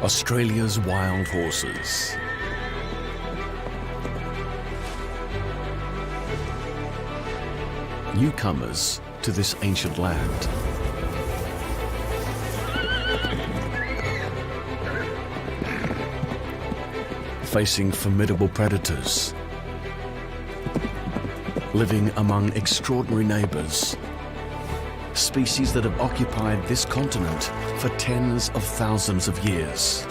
Australia's wild horses. Newcomers to this ancient land. Facing formidable predators. Living among extraordinary neighbours. Species that have occupied this continent for tens of thousands of years.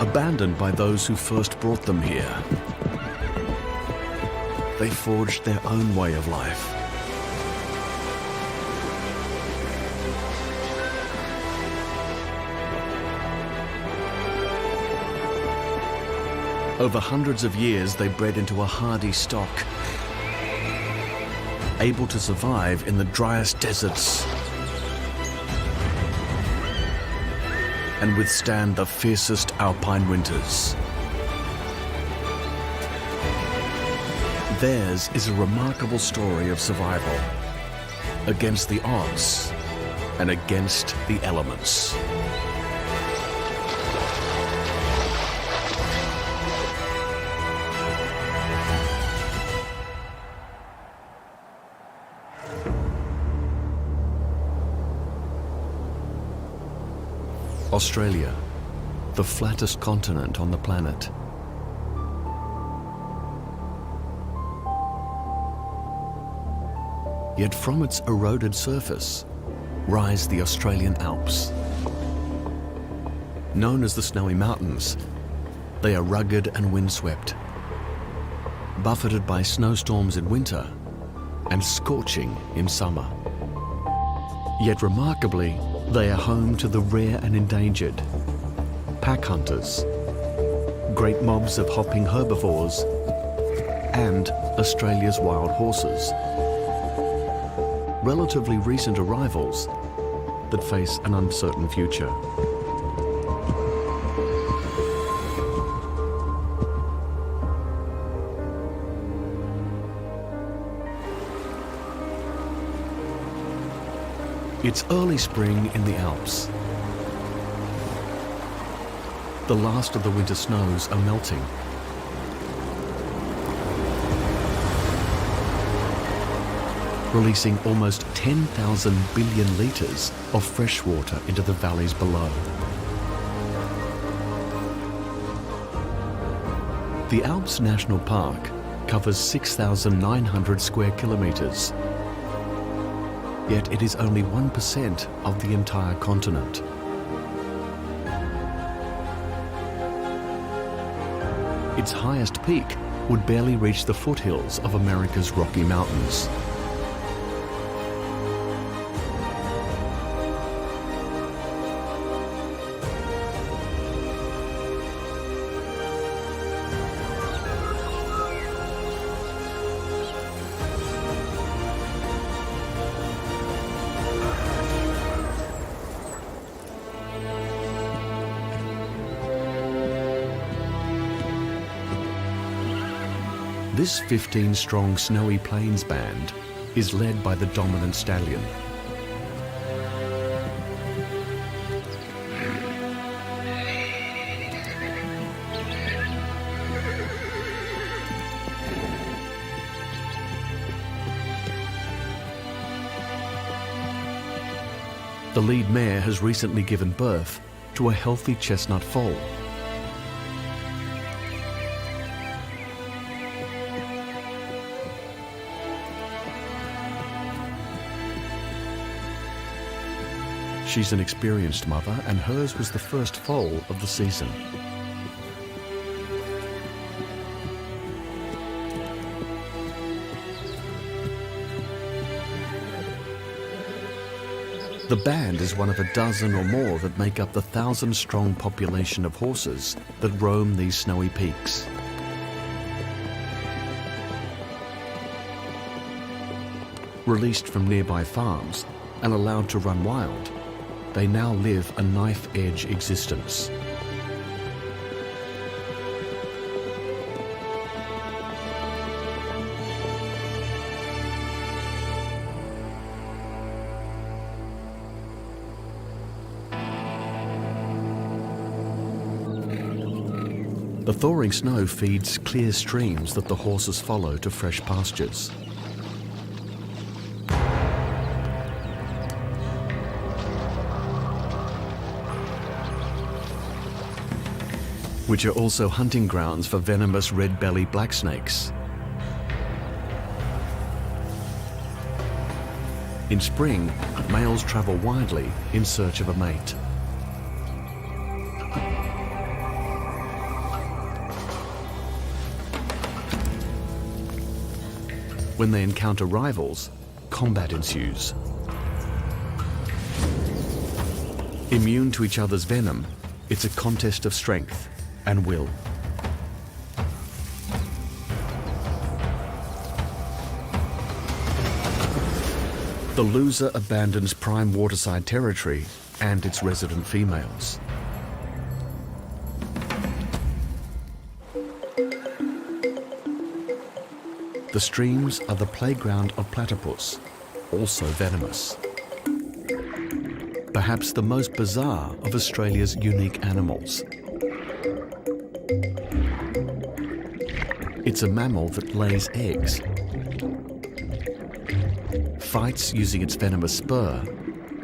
Abandoned by those who first brought them here, they forged their own way of life. Over hundreds of years, they bred into a hardy stock, able to survive in the driest deserts and withstand the fiercest alpine winters. Theirs is a remarkable story of survival against the odds and against the elements. Australia, the flattest continent on the planet. Yet from its eroded surface rise the Australian Alps. Known as the Snowy Mountains, they are rugged and windswept, buffeted by snowstorms in winter and scorching in summer. Yet remarkably, they are home to the rare and endangered, pack hunters, great mobs of hopping herbivores, and Australia's wild horses. Relatively recent arrivals that face an uncertain future. It's early spring in the Alps. The last of the winter snows are melting. Releasing almost 10,000 billion litres of fresh water into the valleys below. The Alps National Park covers 6,900 square kilometres. Yet it is only 1% of the entire continent. Its highest peak would barely reach the foothills of America's Rocky Mountains. This 15-strong Snowy Plains band is led by the dominant stallion. The lead mare has recently given birth to a healthy chestnut foal. She's an experienced mother, and hers was the first foal of the season. The band is one of a dozen or more that make up the 1,000-strong population of horses that roam these snowy peaks. Released from nearby farms and allowed to run wild, they now live a knife-edge existence. The thawing snow feeds clear streams that the horses follow to fresh pastures. Which are also hunting grounds for venomous red-bellied blacksnakes. In spring, males travel widely in search of a mate. When they encounter rivals, combat ensues. Immune to each other's venom, it's a contest of strength and will. The loser abandons prime waterside territory and its resident females. The streams are the playground of platypus, also venomous. Perhaps the most bizarre of Australia's unique animals. It's a mammal that lays eggs, fights using its venomous spur,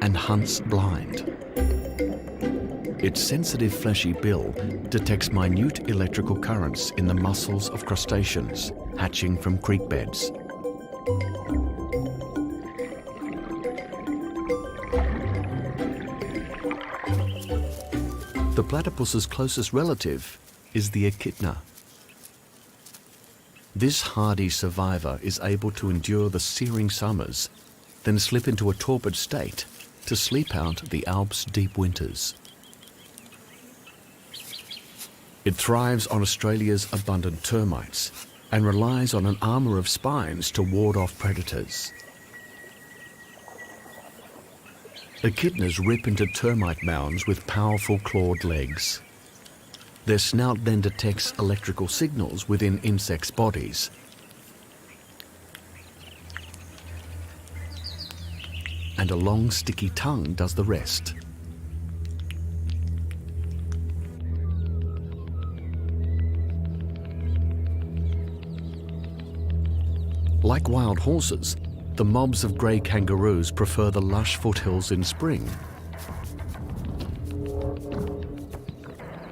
and hunts blind. Its sensitive fleshy bill detects minute electrical currents in the muscles of crustaceans hatching from creek beds. The platypus's closest relative is the echidna. This hardy survivor is able to endure the searing summers, then slip into a torpid state to sleep out the Alps' deep winters. It thrives on Australia's abundant termites and relies on an armour of spines to ward off predators. Echidnas rip into termite mounds with powerful clawed legs. Their snout then detects electrical signals within insects' bodies. And a long, sticky tongue does the rest. Like wild horses, the mobs of grey kangaroos prefer the lush foothills in spring,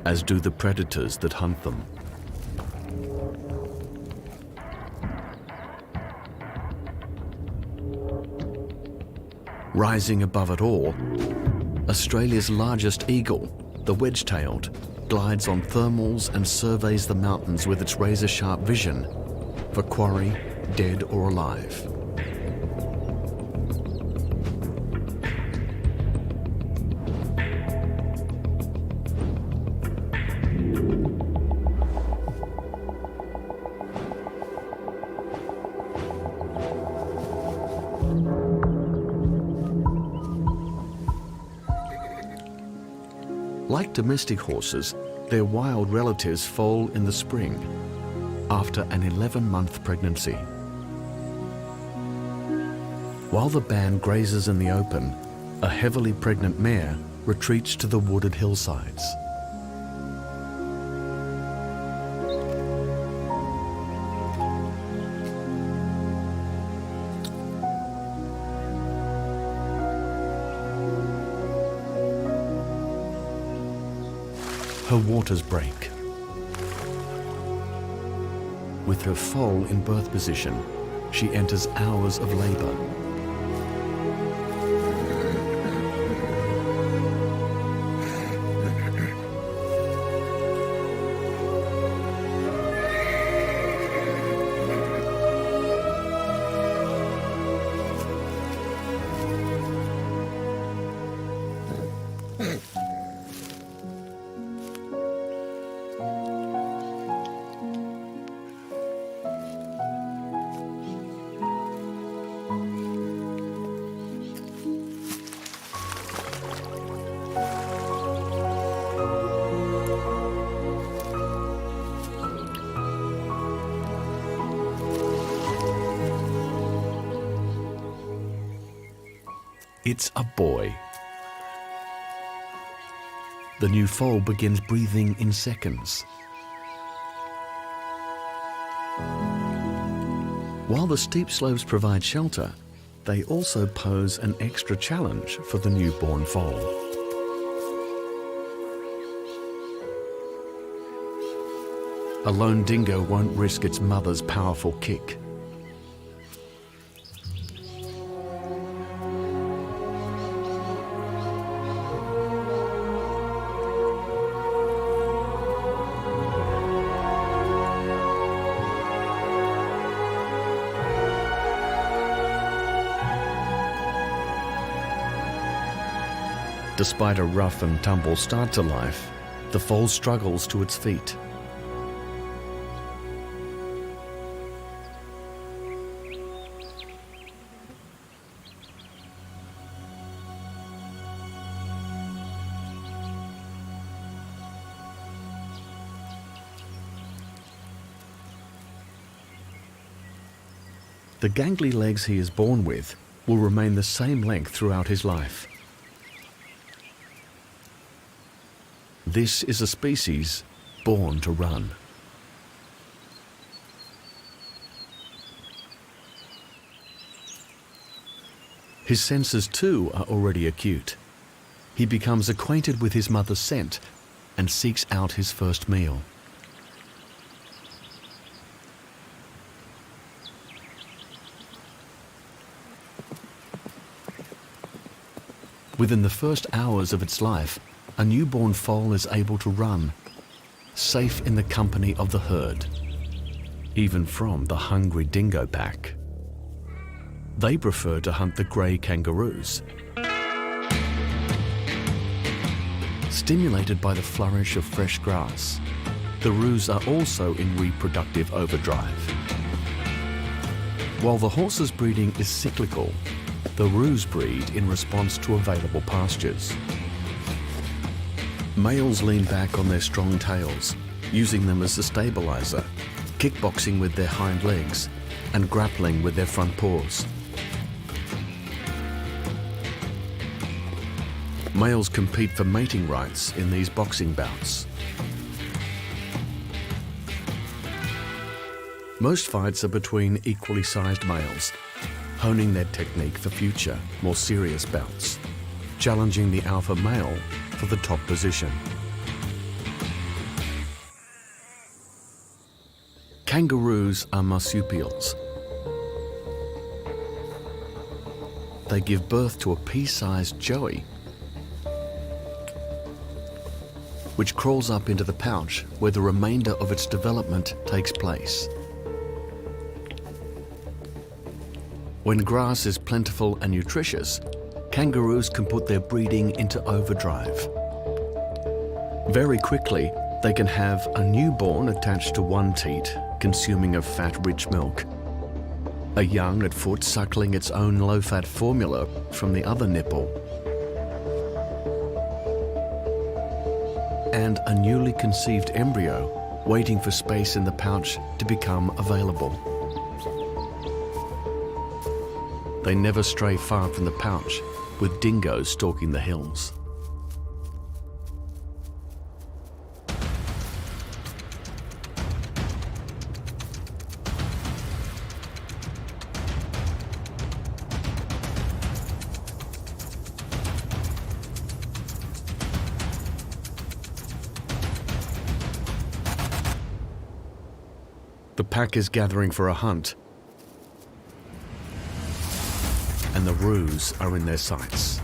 as do the predators that hunt them. Rising above it all, Australia's largest eagle, the wedge-tailed, glides on thermals and surveys the mountains with its razor-sharp vision for quarry, dead or alive. Like domestic horses, their wild relatives foal in the spring after an 11-month pregnancy. While the band grazes in the open, a heavily pregnant mare retreats to the wooded hillsides. Her waters break. With her foal in birth position, she enters hours of labour. It's a boy. The new foal begins breathing in seconds. While the steep slopes provide shelter, they also pose an extra challenge for the newborn foal. A lone dingo won't risk its mother's powerful kick. Despite a rough and tumble start to life, the foal struggles to its feet. The gangly legs he is born with will remain the same length throughout his life. This is a species born to run. His senses too are already acute. He becomes acquainted with his mother's scent and seeks out his first meal. Within the first hours of its life, a newborn foal is able to run, safe in the company of the herd, even from the hungry dingo pack. They prefer to hunt the grey kangaroos. Stimulated by the flourish of fresh grass, the roos are also in reproductive overdrive. While the horse's breeding is cyclical, the roos breed in response to available pastures. Males lean back on their strong tails, using them as a stabilizer, kickboxing with their hind legs and grappling with their front paws. Males compete for mating rights in these boxing bouts. Most fights are between equally sized males, honing their technique for future, more serious bouts, challenging the alpha male for the top position. Kangaroos are marsupials. They give birth to a pea-sized joey, which crawls up into the pouch where the remainder of its development takes place. When grass is plentiful and nutritious, kangaroos can put their breeding into overdrive. Very quickly, they can have a newborn attached to one teat, consuming of fat-rich milk, a young at foot suckling its own low-fat formula from the other nipple, and a newly conceived embryo waiting for space in the pouch to become available. They never stray far from the pouch, with dingoes stalking the hills. The pack is gathering for a hunt, and the roos are in their sights.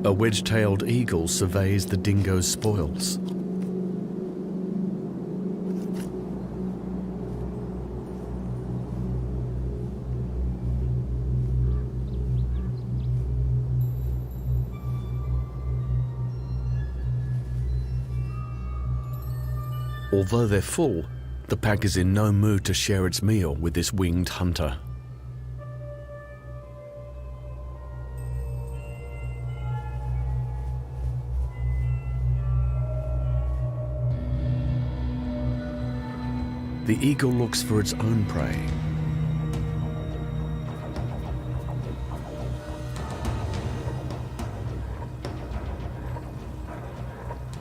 A wedge-tailed eagle surveys the dingo's spoils. Although they're full, The pack is in no mood to share its meal with this winged hunter. The eagle looks for its own prey.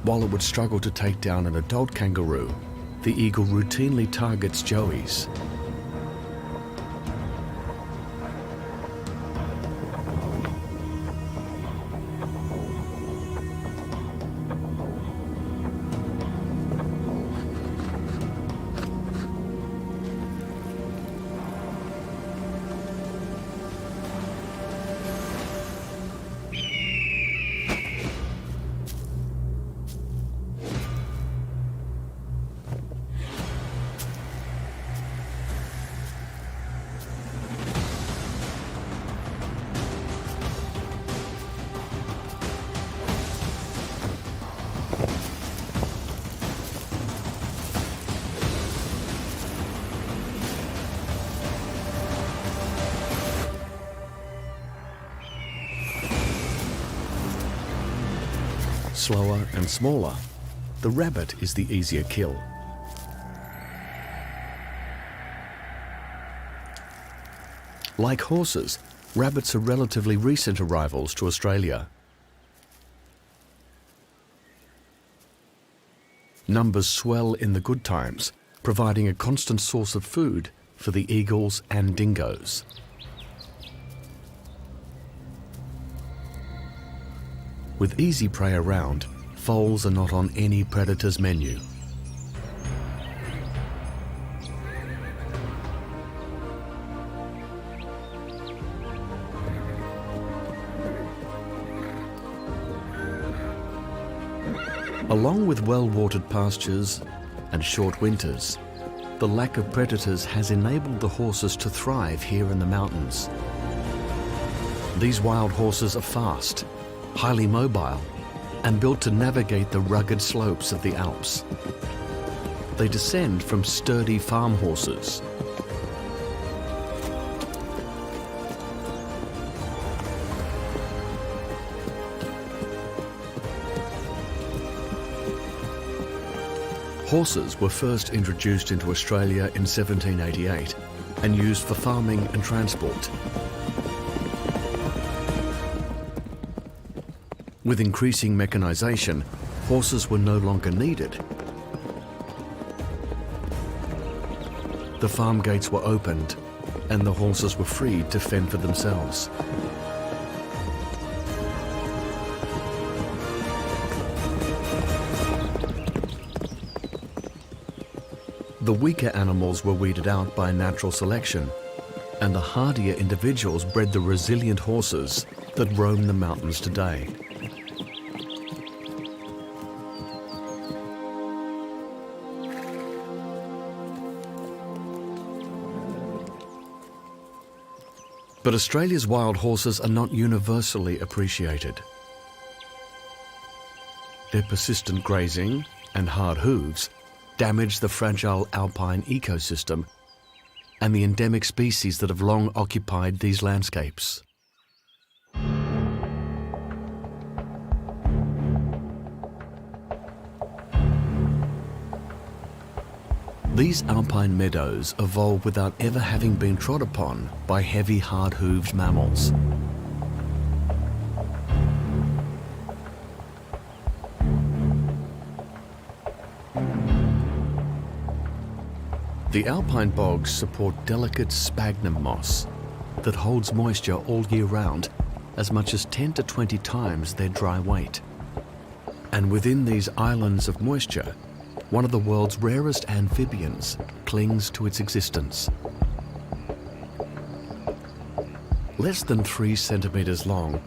While it would struggle to take down an adult kangaroo, the eagle routinely targets joeys. Slower and smaller, the rabbit is the easier kill. Like horses, rabbits are relatively recent arrivals to Australia. Numbers swell in the good times, providing a constant source of food for the eagles and dingoes. With easy prey around, foals are not on any predator's menu. Along with well-watered pastures and short winters, the lack of predators has enabled the horses to thrive here in the mountains. These wild horses are fast, highly mobile, and built to navigate the rugged slopes of the Alps. They descend from sturdy farm horses. Horses were first introduced into Australia in 1788 and used for farming and transport. With increasing mechanisation, horses were no longer needed. The farm gates were opened and the horses were freed to fend for themselves. The weaker animals were weeded out by natural selection, and the hardier individuals bred the resilient horses that roam the mountains today. But Australia's wild horses are not universally appreciated. Their persistent grazing and hard hooves damage the fragile alpine ecosystem and the endemic species that have long occupied these landscapes. These alpine meadows evolved without ever having been trod upon by heavy, hard-hooved mammals. The alpine bogs support delicate sphagnum moss that holds moisture all year round, as much as 10 to 20 times their dry weight. And within these islands of moisture, one of the world's rarest amphibians clings to its existence. Less than 3 centimeters long,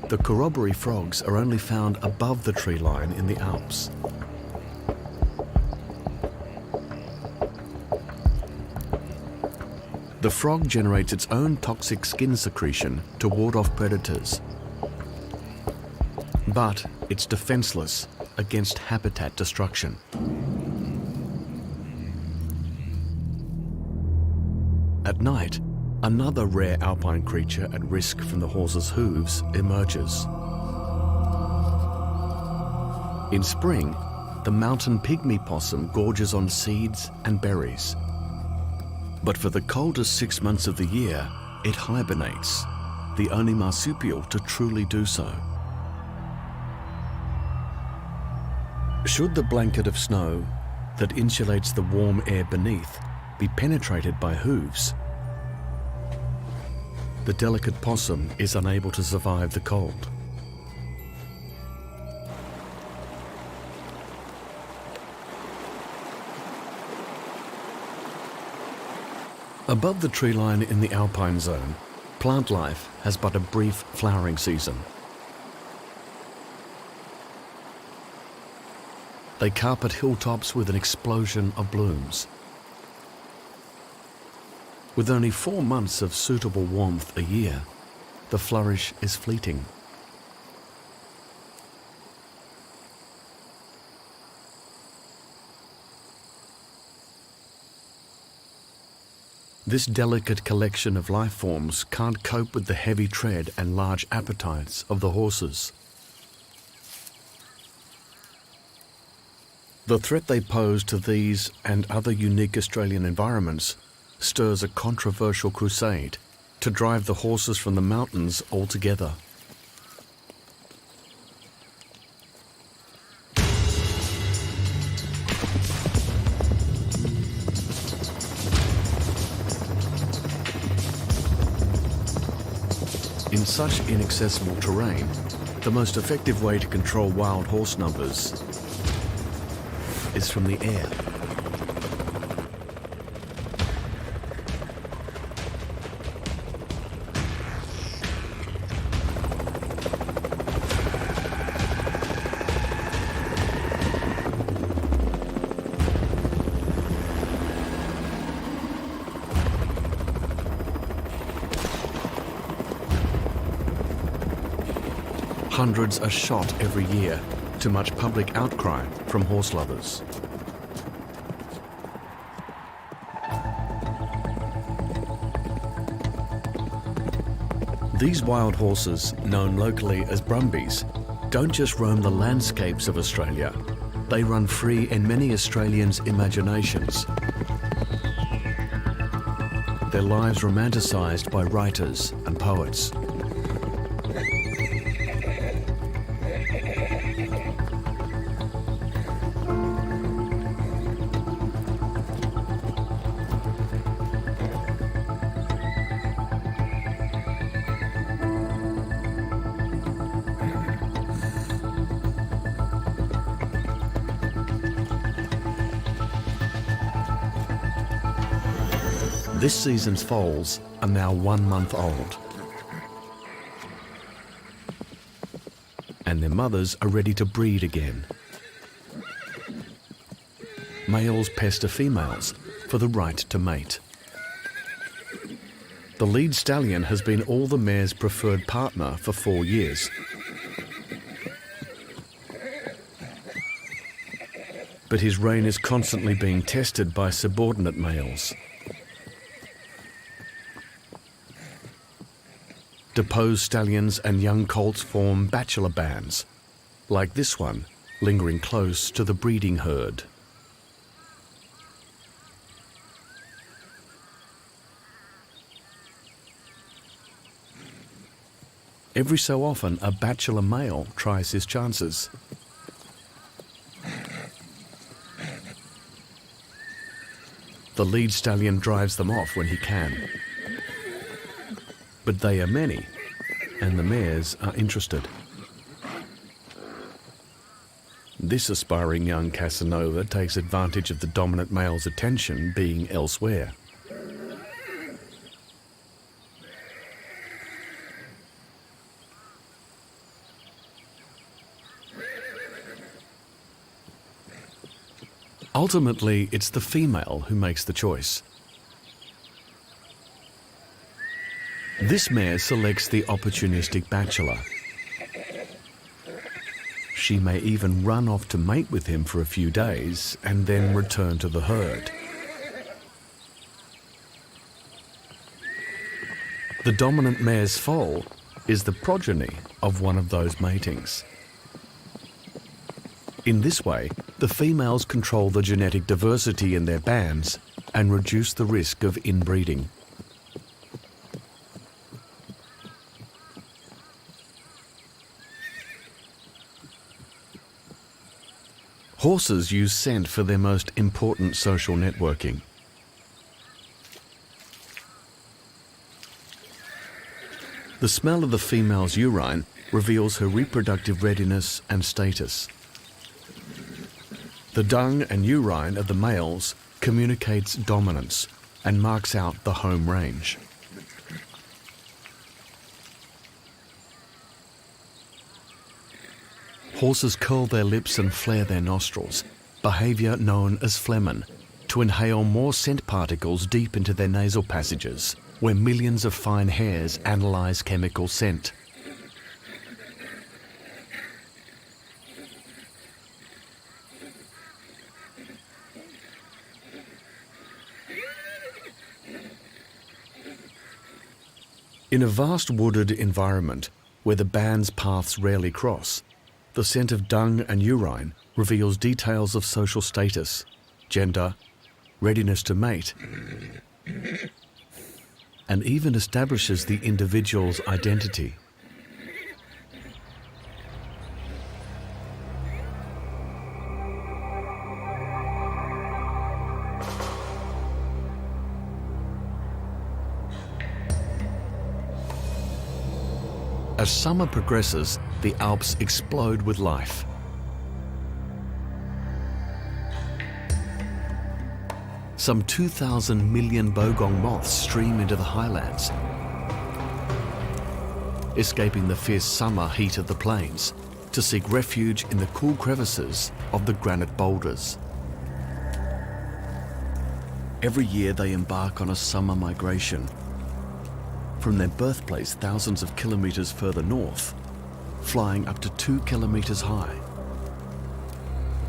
the corroboree frogs are only found above the tree line in the Alps. The frog generates its own toxic skin secretion to ward off predators. But it's defenseless against habitat destruction. At night, another rare alpine creature at risk from the horse's hooves emerges. In spring, the mountain pygmy possum gorges on seeds and berries. But for the coldest 6 months of the year, it hibernates, the only marsupial to truly do so. Should the blanket of snow that insulates the warm air beneath be penetrated by hooves, the delicate possum is unable to survive the cold. Above the tree line in the alpine zone, plant life has but a brief flowering season. They carpet hilltops with an explosion of blooms. With only 4 months of suitable warmth a year, the flourish is fleeting. This delicate collection of life forms can't cope with the heavy tread and large appetites of the horses. The threat they pose to these and other unique Australian environments stirs a controversial crusade to drive the horses from the mountains altogether. In such inaccessible terrain, the most effective way to control wild horse numbers is from the air. Hundreds are shot every year, to much public outcry from horse lovers. These wild horses, known locally as brumbies, don't just roam the landscapes of Australia. They run free in many Australians' imaginations. Their lives romanticised by writers and poets. This season's foals are now 1 month old, and their mothers are ready to breed again. Males pester females for the right to mate. The lead stallion has been all the mare's preferred partner for 4 years. But his reign is constantly being tested by subordinate males. Deposed stallions and young colts form bachelor bands, like this one, lingering close to the breeding herd. Every so often, a bachelor male tries his chances. The lead stallion drives them off when he can. But they are many, and the mares are interested. This aspiring young Casanova takes advantage of the dominant male's attention being elsewhere. Ultimately, it's the female who makes the choice. This mare selects the opportunistic bachelor. She may even run off to mate with him for a few days and then return to the herd. The dominant mare's foal is the progeny of one of those matings. In this way, the females control the genetic diversity in their bands and reduce the risk of inbreeding. Horses use scent for their most important social networking. The smell of the female's urine reveals her reproductive readiness and status. The dung and urine of the males communicates dominance and marks out the home range. Horses curl their lips and flare their nostrils, behaviour known as phlegmon, to inhale more scent particles deep into their nasal passages, where millions of fine hairs analyse chemical scent. In a vast wooded environment where the band's paths rarely cross, the scent of dung and urine reveals details of social status, gender, readiness to mate, and even establishes the individual's identity. As summer progresses, the Alps explode with life. Some 2,000 million bogong moths stream into the highlands, escaping the fierce summer heat of the plains to seek refuge in the cool crevices of the granite boulders. Every year they embark on a summer migration from their birthplace thousands of kilometres further north, flying up to 2 kilometres high.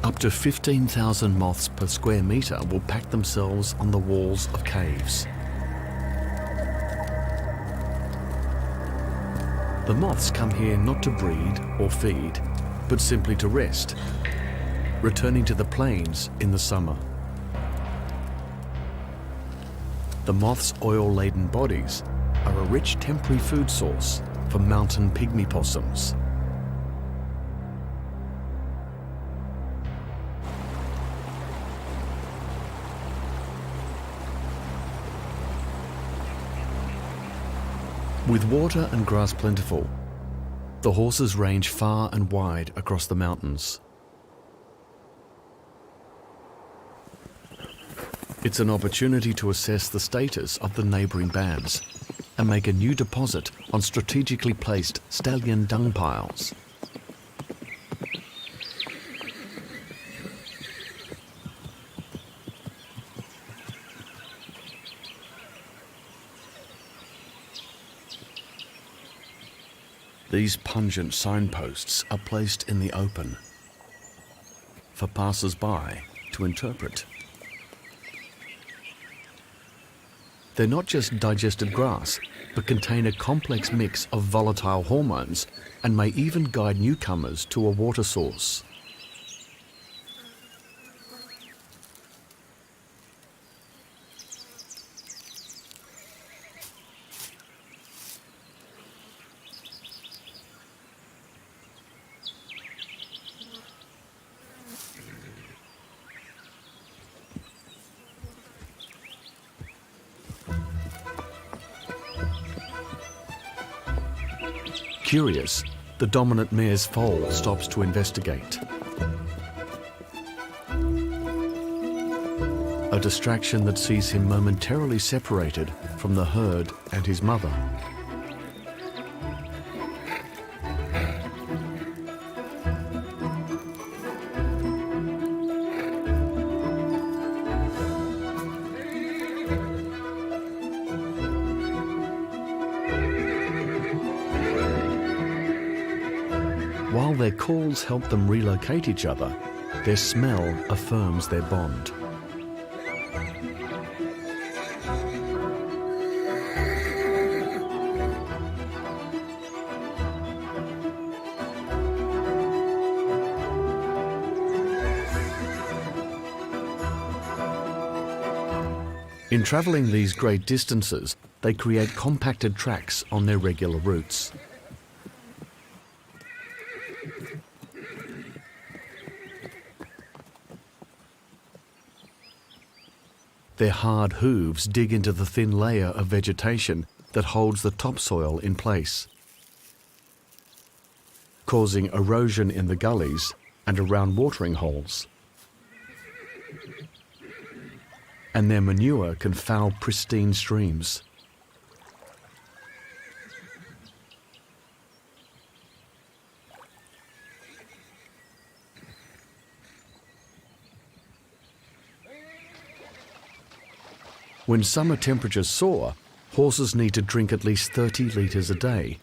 Up to 15,000 moths per square metre will pack themselves on the walls of caves. The moths come here not to breed or feed, but simply to rest, returning to the plains in the summer. The moths' oil-laden bodies are a rich temporary food source for mountain pygmy possums. With water and grass plentiful, the horses range far and wide across the mountains. It's an opportunity to assess the status of the neighbouring bands and make a new deposit on strategically placed stallion dung piles. These pungent signposts are placed in the open for passers-by to interpret. They're not just digested grass, but contain a complex mix of volatile hormones and may even guide newcomers to a water source. Curious, the dominant mare's foal stops to investigate. A distraction that sees him momentarily separated from the herd and his mother. While their calls help them relocate each other, their smell affirms their bond. In travelling these great distances, they create compacted tracks on their regular routes. Their hard hooves dig into the thin layer of vegetation that holds the topsoil in place, causing erosion in the gullies and around watering holes. And their manure can foul pristine streams. When summer temperatures soar, horses need to drink at least 30 litres a day,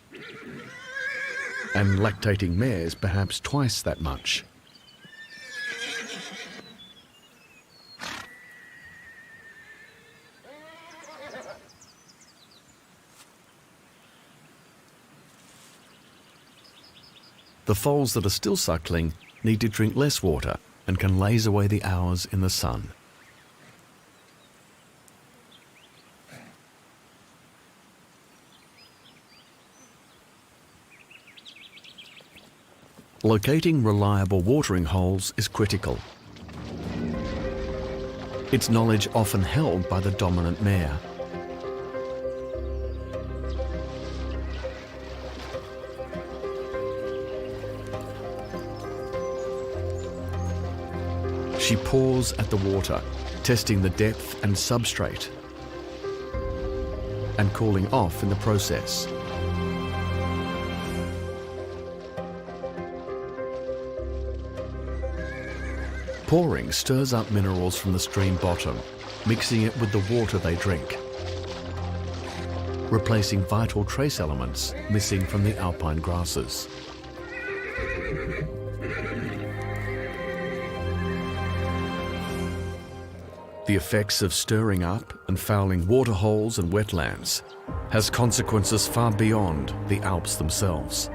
and lactating mares perhaps twice that much. The foals that are still suckling need to drink less water and can laze away the hours in the sun. Locating reliable watering holes is critical. It's knowledge often held by the dominant mare. She paws at the water, testing the depth and substrate, and cooling off in the process. Pouring stirs up minerals from the stream bottom, mixing it with the water they drink, replacing vital trace elements missing from the alpine grasses. The effects of stirring up and fouling waterholes and wetlands has consequences far beyond the Alps themselves.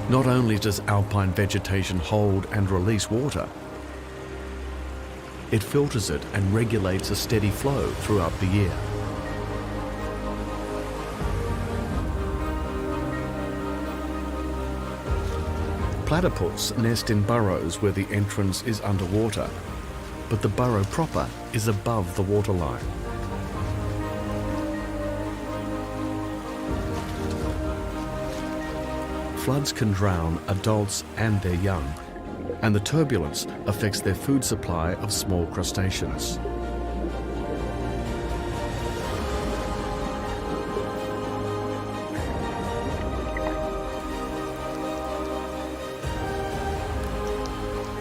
Not only does alpine vegetation hold and release water, it filters it and regulates a steady flow throughout the year. Platypus nest in burrows where the entrance is underwater, but the burrow proper is above the waterline. Floods can drown adults and their young, and the turbulence affects their food supply of small crustaceans.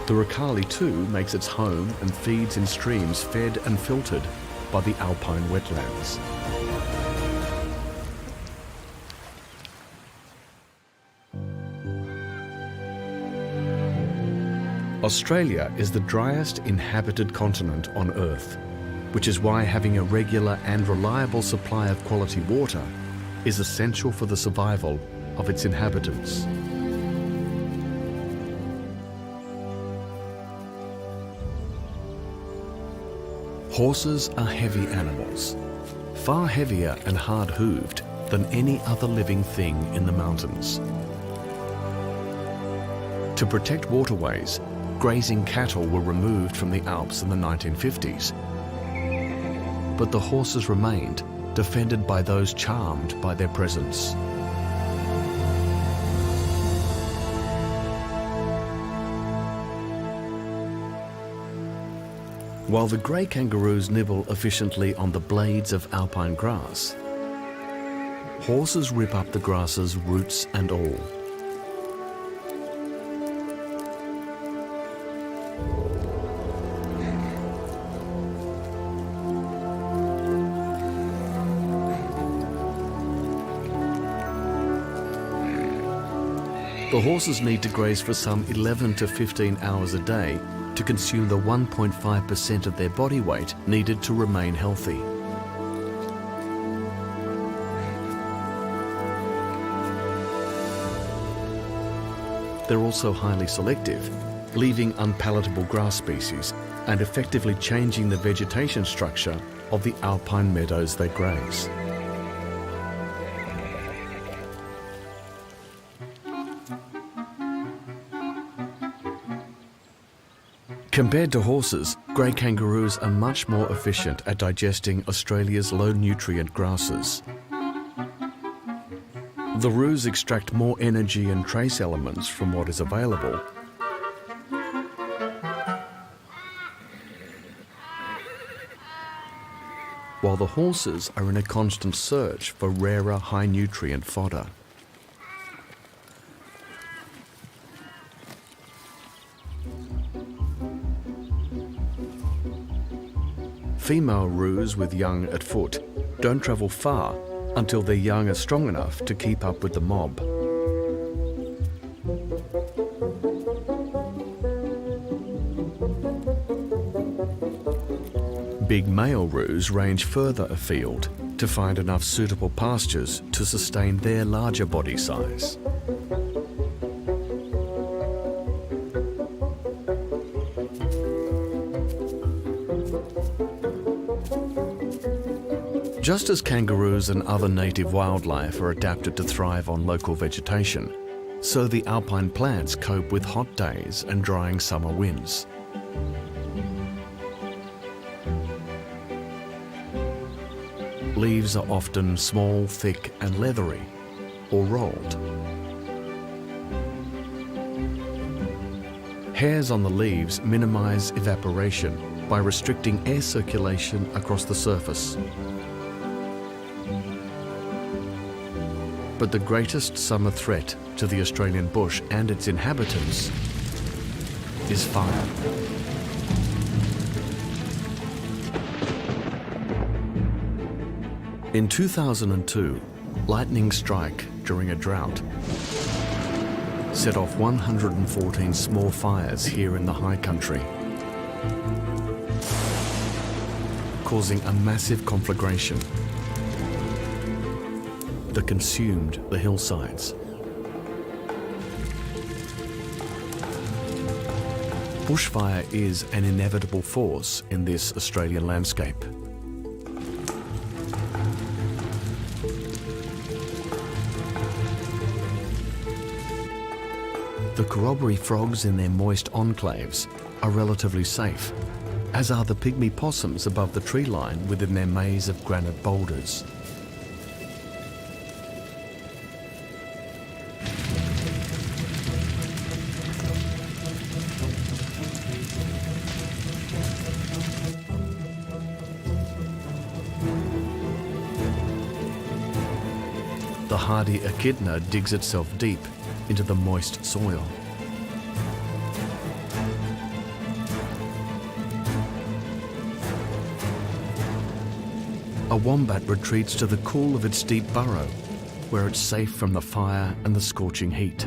The Ricali too makes its home and feeds in streams fed and filtered by the alpine wetlands. Australia is the driest inhabited continent on Earth, which is why having a regular and reliable supply of quality water is essential for the survival of its inhabitants. Horses are heavy animals, far heavier and hard-hooved than any other living thing in the mountains. To protect waterways, grazing cattle were removed from the Alps in the 1950s. But the horses remained, defended by those charmed by their presence. While the grey kangaroos nibble efficiently on the blades of alpine grass, horses rip up the grasses roots and all. The horses need to graze for some 11 to 15 hours a day to consume the 1.5% of their body weight needed to remain healthy. They're also highly selective, leaving unpalatable grass species and effectively changing the vegetation structure of the alpine meadows they graze. Compared to horses, grey kangaroos are much more efficient at digesting Australia's low-nutrient grasses. The roos extract more energy and trace elements from what is available, while the horses are in a constant search for rarer, high-nutrient fodder. Female roos with young at foot don't travel far until their young are strong enough to keep up with the mob. Big male roos range further afield to find enough suitable pastures to sustain their larger body size. Just as kangaroos and other native wildlife are adapted to thrive on local vegetation, so the alpine plants cope with hot days and drying summer winds. Leaves are often small, thick and leathery, or rolled. Hairs on the leaves minimise evaporation by restricting air circulation across the surface. But the greatest summer threat to the Australian bush and its inhabitants is fire. In 2002, lightning strike during a drought set off 114 small fires here in the high country, causing a massive conflagration that consumed the hillsides. Bushfire is an inevitable force in this Australian landscape. The corroboree frogs in their moist enclaves are relatively safe, as are the pygmy possums above the tree line within their maze of granite boulders. The hardy echidna digs itself deep into the moist soil. A wombat retreats to the cool of its deep burrow, where it's safe from the fire and the scorching heat.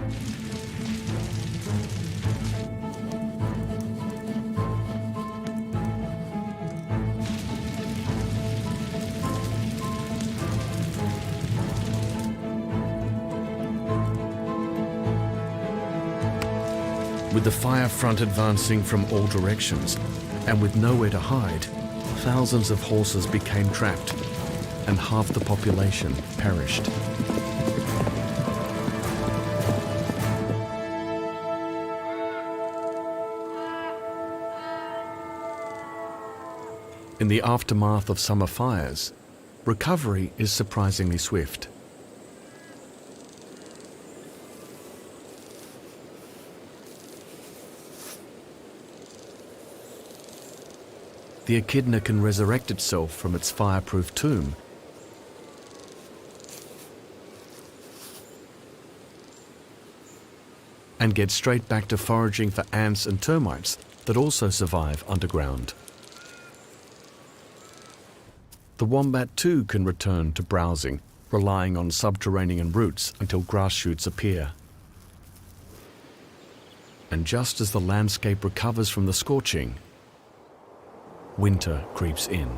With the fire front advancing from all directions, and with nowhere to hide, thousands of horses became trapped, and half the population perished. In the aftermath of summer fires, recovery is surprisingly swift. The echidna can resurrect itself from its fireproof tomb and get straight back to foraging for ants and termites that also survive underground. The wombat too can return to browsing, relying on subterranean roots until grass shoots appear. And just as the landscape recovers from the scorching, winter creeps in.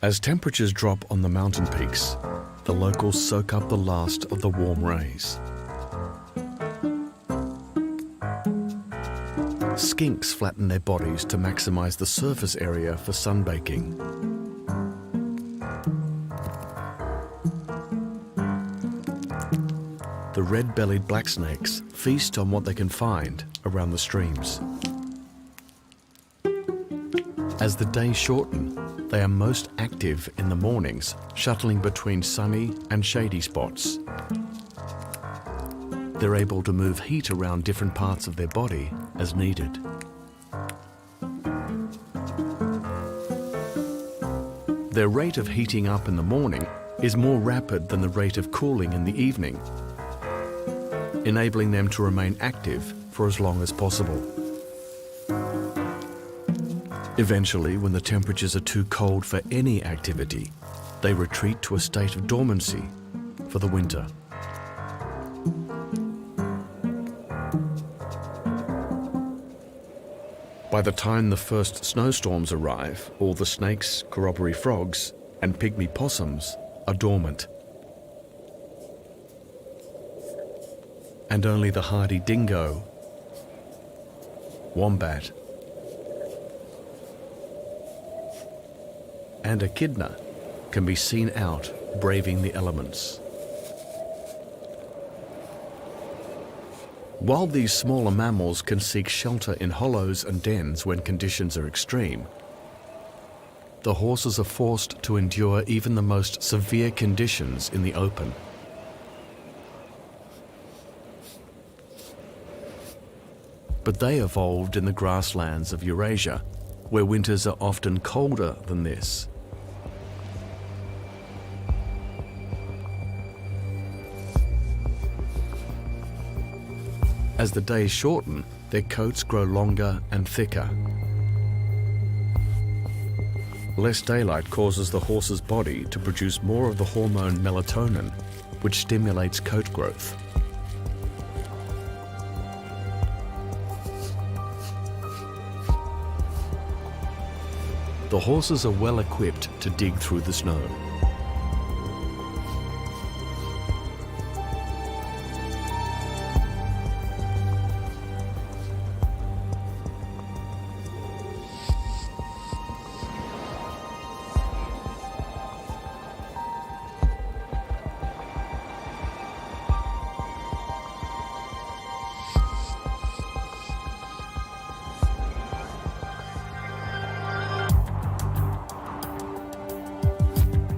As temperatures drop on the mountain peaks, the locals soak up the last of the warm rays. Skinks flatten their bodies to maximize the surface area for sunbaking. The red-bellied blacksnakes feast on what they can find around the streams. As the days shorten, they are most active in the mornings, shuttling between sunny and shady spots. They're able to move heat around different parts of their body as needed. Their rate of heating up in the morning is more rapid than the rate of cooling in the evening, enabling them to remain active for as long as possible. Eventually, when the temperatures are too cold for any activity, they retreat to a state of dormancy for the winter. By the time the first snowstorms arrive, all the snakes, corroboree frogs, and pygmy possums are dormant. And only the hardy dingo, wombat, and echidna can be seen out braving the elements. While these smaller mammals can seek shelter in hollows and dens when conditions are extreme, the horses are forced to endure even the most severe conditions in the open. But they evolved in the grasslands of Eurasia, where winters are often colder than this. As the days shorten, their coats grow longer and thicker. Less daylight causes the horse's body to produce more of the hormone melatonin, which stimulates coat growth. The horses are well equipped to dig through the snow.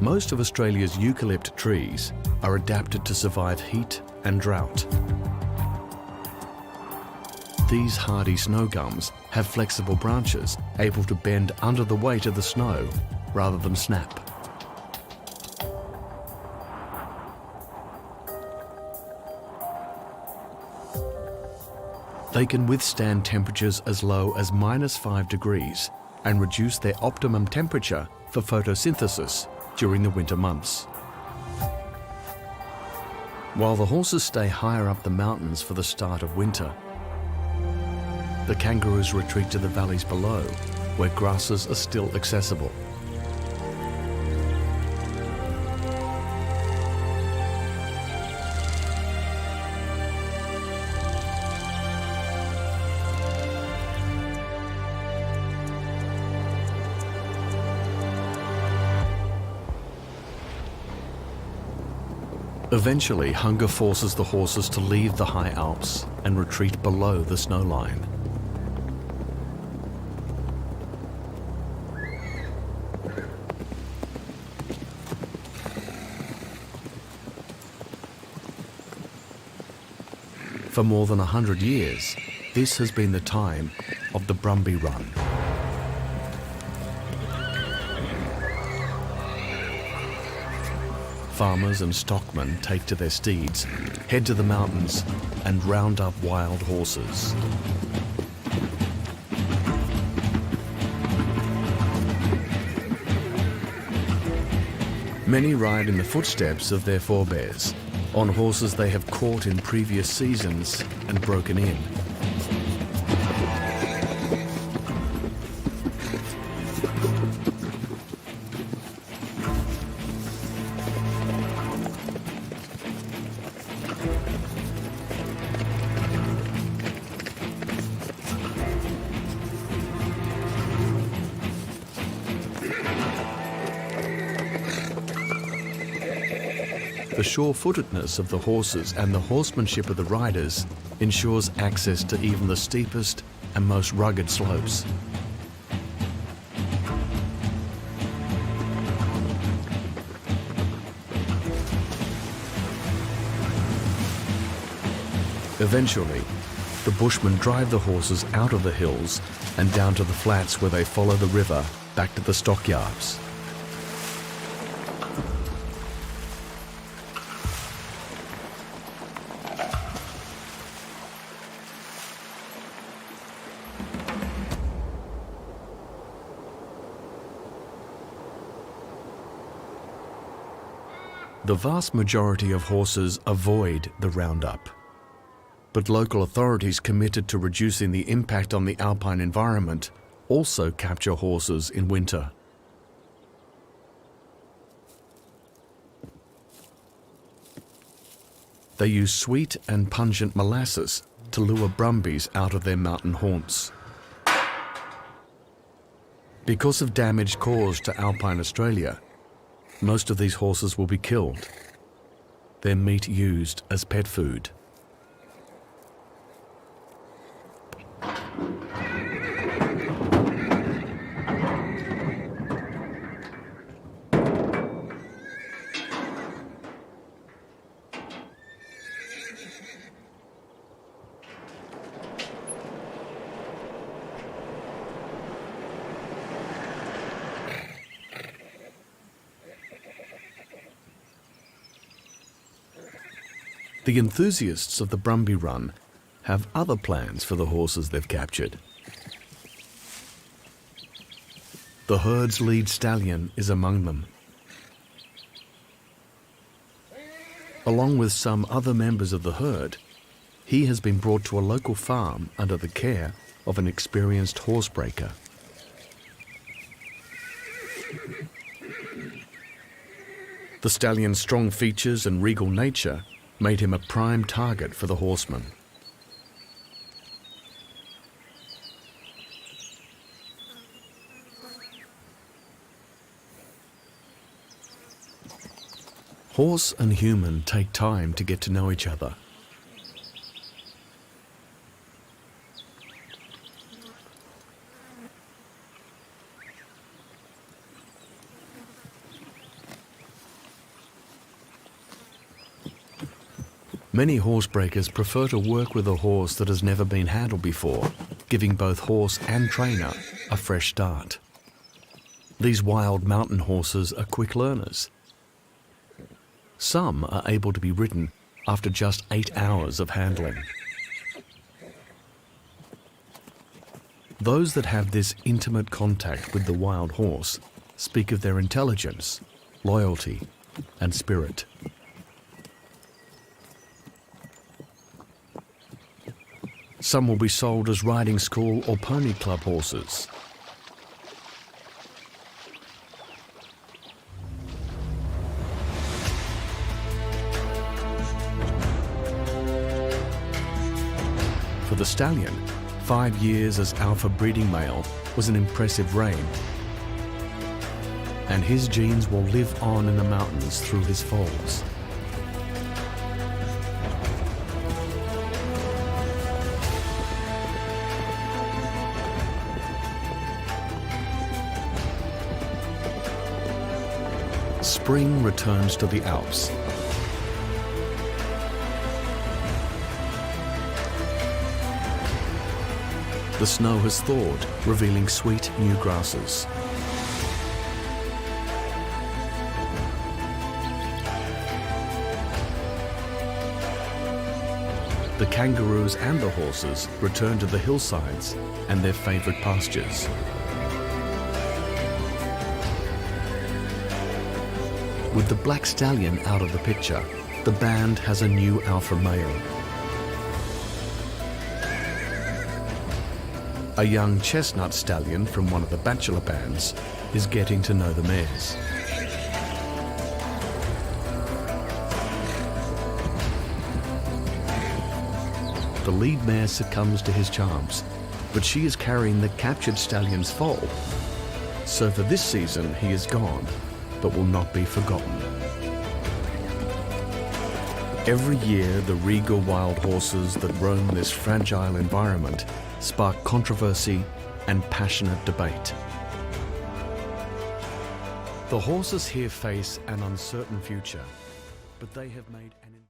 Most of Australia's eucalypt trees are adapted to survive heat and drought. These hardy snow gums have flexible branches able to bend under the weight of the snow rather than snap. They can withstand temperatures as low as -5 degrees and reduce their optimum temperature for photosynthesis during the winter months. While the horses stay higher up the mountains for the start of winter, the kangaroos retreat to the valleys below, where grasses are still accessible. Eventually, hunger forces the horses to leave the high Alps and retreat below the snow line. For more than 100 years, this has been the time of the Brumby Run. Farmers and stockmen take to their steeds, head to the mountains, and round up wild horses. Many ride in the footsteps of their forebears, on horses they have caught in previous seasons and broken in. The sure-footedness of the horses and the horsemanship of the riders ensures access to even the steepest and most rugged slopes. Eventually, the bushmen drive the horses out of the hills and down to the flats where they follow the river back to the stockyards. The vast majority of horses avoid the roundup, but local authorities committed to reducing the impact on the alpine environment also capture horses in winter. They use sweet and pungent molasses to lure brumbies out of their mountain haunts. Because of damage caused to alpine Australia, most of these horses will be killed, their meat used as pet food. The enthusiasts of the Brumby Run have other plans for the horses they've captured. The herd's lead stallion is among them. Along with some other members of the herd, he has been brought to a local farm under the care of an experienced horsebreaker. The stallion's strong features and regal nature made him a prime target for the horsemen. Horse and human take time to get to know each other. Many horsebreakers prefer to work with a horse that has never been handled before, giving both horse and trainer a fresh start. These wild mountain horses are quick learners. Some are able to be ridden after just 8 hours of handling. Those that have this intimate contact with the wild horse speak of their intelligence, loyalty, and spirit. Some will be sold as riding school or pony club horses. For the stallion, 5 years as alpha breeding male was an impressive reign, and his genes will live on in the mountains through his foals. Spring returns to the Alps. The snow has thawed, revealing sweet new grasses. The kangaroos and the horses return to the hillsides and their favourite pastures. With the black stallion out of the picture, the band has a new alpha male. A young chestnut stallion from one of the bachelor bands is getting to know the mares. The lead mare succumbs to his charms, but she is carrying the captured stallion's foal. So for this season he is gone, but will not be forgotten. Every year, the regal wild horses that roam this fragile environment spark controversy and passionate debate. The horses here face an uncertain future, but they have made an